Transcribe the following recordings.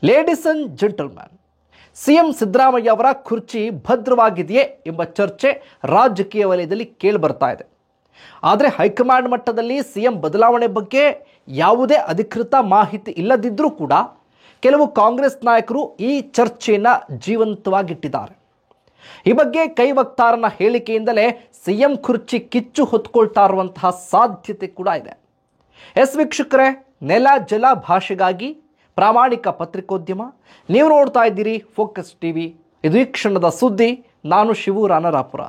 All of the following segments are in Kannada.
Ladies and gentleman, CM Siddaramaiah ಅವರ ಕುರ್ಚಿ ಭದ್ರವಾಗಿದೆಯೇ ಎಂಬ ಚರ್ಚೆ ರಾಜಕೀಯ ವಲಯದಲ್ಲಿ ಕೇಳಿಬರ್ತಾ ಇದೆ. ಆದರೆ ಹೈಕಮಾಂಡ್ ಮಟ್ಟದಲ್ಲಿ ಸಿಎಂ ಬದಲಾವಣೆ ಬಗ್ಗೆ ಯಾವುದೇ ಅಧಿಕೃತ ಮಾಹಿತಿ ಇಲ್ಲದಿದ್ದರೂ ಕೂಡ ಕೆಲವು ಕಾಂಗ್ರೆಸ್ ನಾಯಕರು ಈ ಚರ್ಚೆಯನ್ನು ಜೀವಂತವಾಗಿಟ್ಟಿದ್ದಾರೆ. ಈ ಬಗ್ಗೆ ಕೈ ವಕ್ತಾರನ ಹೇಳಿಕೆಯಿಂದಲೇ ಸಿಎಂ ಕುರ್ಚಿ ಕಿಚ್ಚು ಹೊತ್ಕೊಳ್ತಾ ಇರುವಂತಹ ಸಾಧ್ಯತೆ ಕೂಡ ಇದೆ. ಎಸ್ ವೀಕ್ಷಕರೇ, ನೆಲ ಜಲ ಭಾಷೆಗಾಗಿ ಪ್ರಾಮಾಣಿಕ ಪತ್ರಿಕೋದ್ಯಮ. ನೀವು ನೋಡ್ತಾ ಇದ್ದೀರಿ ಫೋಕಸ್ ಟಿವಿ. ಇದು ಈ ಕ್ಷಣದ ಸುದ್ದಿ. ನಾನು ಶಿವು ರಾನರಾಪುರ.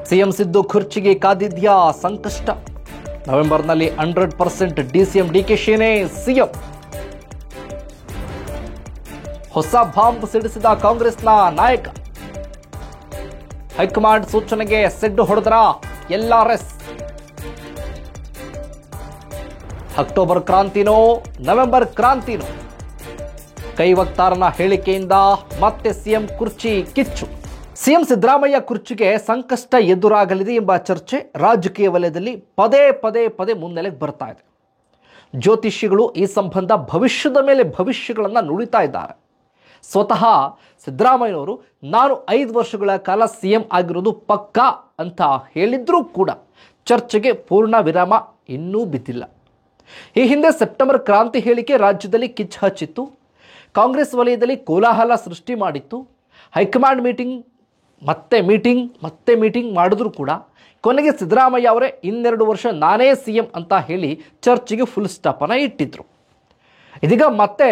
ಸಿಎಂ ಸಿದ್ದು ಕುರ್ಚಿಗೆ ಕಾದಿದ್ಯಾ ಸಂಕಷ್ಟ? ನವೆಂಬರ್ನಲ್ಲಿ 100% ಡಿಸಿಎಂ ಡಿಕೆಶಿನೇ ಸಿಎಂ. ಹೊಸ ಬಾಂಬ್ ಸಿಡಿಸಿದ ಕಾಂಗ್ರೆಸ್ನ ನಾಯಕ. ಹೈಕಮಾಂಡ್ ಸೂಚನೆಗೆ ಸೆಡ್ಡು ಹೊಡೆದರ ಎಲ್ಆರ್ಎಸ್. October ಕ್ರಾಂತಿನೋ November ಕ್ರಾಂತಿನೋ? ಕೈ ವಕ್ತಾರನ ಹೇಳಿಕೆಯಿಂದ ಮತ್ತೆ ಸಿಎಂ ಕುರ್ಚಿ ಕಿಚ್ಚು. ಸಿಎಂ ಸಿದ್ದರಾಮಯ್ಯ ಕುರ್ಚಿಗೆ ಸಂಕಷ್ಟ ಎದುರಾಗಲಿದೆ ಎಂಬ ಚರ್ಚೆ ರಾಜಕೀಯ ವಲಯದಲ್ಲಿ ಪದೇ ಪದೇ ಪದೇ ಮುನ್ನೆಲೆಗೆ ಬರ್ತಾ ಇದೆ. ಜ್ಯೋತಿಷಿಗಳು ಈ ಸಂಬಂಧ ಭವಿಷ್ಯದ ಮೇಲೆ ಭವಿಷ್ಯಗಳನ್ನು ನುಡಿತಾ ಇದ್ದಾರೆ. ಸ್ವತಃ ಸಿದ್ದರಾಮಯ್ಯನವರು ನಾನು 5 ವರ್ಷಗಳ ಕಾಲ ಸಿಎಂ ಆಗಿರೋದು ಪಕ್ಕಾ ಅಂತ ಹೇಳಿದ್ರೂ ಕೂಡ ಚರ್ಚೆಗೆ ಪೂರ್ಣ ವಿರಾಮ ಇನ್ನೂ ಬಿದ್ದಿಲ್ಲ. ಈ ಹಿಂದೆ ಸೆಪ್ಟೆಂಬರ್ ಕ್ರಾಂತಿ ಹೇಳಿಕೆ ರಾಜ್ಯದಲ್ಲಿ ಕಿಚ್ಚು ಹಚ್ಚಿತ್ತು. ಕಾಂಗ್ರೆಸ್ ವಲಯದಲ್ಲಿ ಕೋಲಾಹಲ ಸೃಷ್ಟಿ ಮಾಡಿತ್ತು. ಹೈಕಮಾಂಡ್ ಮತ್ತೆ ಮೀಟಿಂಗ್ ಮಾಡಿದ್ರು ಕೂಡ ಕೊನೆಗೆ ಸಿದ್ದರಾಮಯ್ಯ ಅವರೇ 2 ವರ್ಷ ನಾನೇ ಸಿಎಂ ಅಂತ ಹೇಳಿ ಚರ್ಚೆಗೆ ಫುಲ್ ಸ್ಟಾಪನ್ನು ಇಟ್ಟಿದ್ರು. ಇದೀಗ ಮತ್ತೆ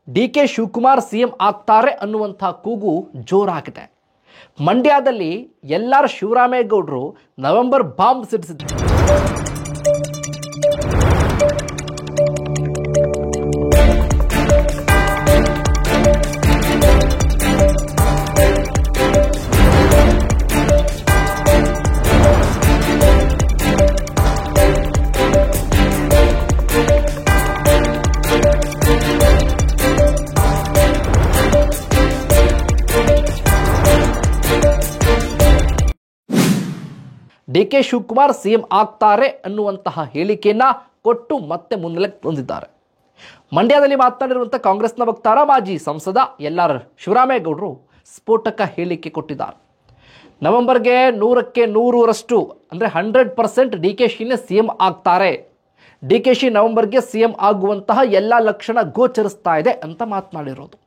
ಡಿಕೆ ಶಿವಕುಮಾರ್ ಸಿಎಂ ಆಗ್ತಾರೆ ಅನ್ನುವಂಥ ಕೂಗು ಜೋರಾಗಿದೆ. ಮಂಡ್ಯದಲ್ಲಿ ಎಲ್ಲರ ಶಿವರಾಮೇಗೌಡರು ನವೆಂಬರ್ ಬಾಂಬ್ ಸಿಡಿಸಿದ್ರು. ಡಿಕೆ ಶಿವಕುಮಾರ್ ಸಿಎಂ ಆಗ್ತಾರೆ ಅನ್ನುವಂತಹ ಹೇಳಿಕೆಯನ್ನ ಕೊಟ್ಟು ಮತ್ತೆ ಮುನ್ನೆಲೆಗೆ ಬಂದಿದ್ದಾರೆ. ಮಂಡ್ಯದಲ್ಲಿ ಮಾತನಾಡಿರುವಂತಹ ಕಾಂಗ್ರೆಸ್ನ ವಕ್ತಾರ ಮಾಜಿ ಸಂಸದ ಎಲ್ಆರ್ ಶಿವರಾಮೇಗೌಡರು ಸ್ಫೋಟಕ ಹೇಳಿಕೆ ಕೊಟ್ಟಿದ್ದಾರೆ. ನವೆಂಬರ್ಗೆ 100ಕ್ಕೆ 100ರಷ್ಟು ಅಂದರೆ 100% ಡಿಕೆಶಿನೇ ಸಿಎಂ ಆಗ್ತಾರೆ. ಡಿಕೆಶಿ ನವೆಂಬರ್ಗೆ ಸಿಎಂ ಆಗುವಂತಹ ಎಲ್ಲ ಲಕ್ಷಣ ಗೋಚರಿಸ್ತಾ ಇದೆ ಅಂತ ಮಾತನಾಡಿರೋದು.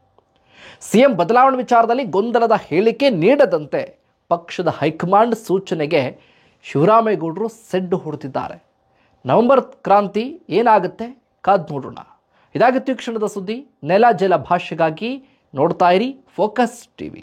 ಸಿಎಂ ಬದಲಾವಣೆ ವಿಚಾರದಲ್ಲಿ ಗೊಂದಲದ ಹೇಳಿಕೆ ನೀಡದಂತೆ ಪಕ್ಷದ ಹೈಕಮಾಂಡ್ ಸೂಚನೆಗೆ ಶಿವರಾಮೇಗೌಡರು ಸೆಡ್ಡು ಹೊಡೆದಿದ್ದಾರೆ. ನವೆಂಬರ್ ಕ್ರಾಂತಿ ಏನಾಗುತ್ತೆ ಕಾದ್ ನೋಡೋಣ. ಇದಾಗಿತ್ತು ಈ ಕ್ಷಣದ ಸುದ್ದಿ. ನೆಲ ಜಲ ಭಾಷೆಗಾಗಿ ನೋಡ್ತಾ ಇರಿ ಫೋಕಸ್ ಟಿವಿ.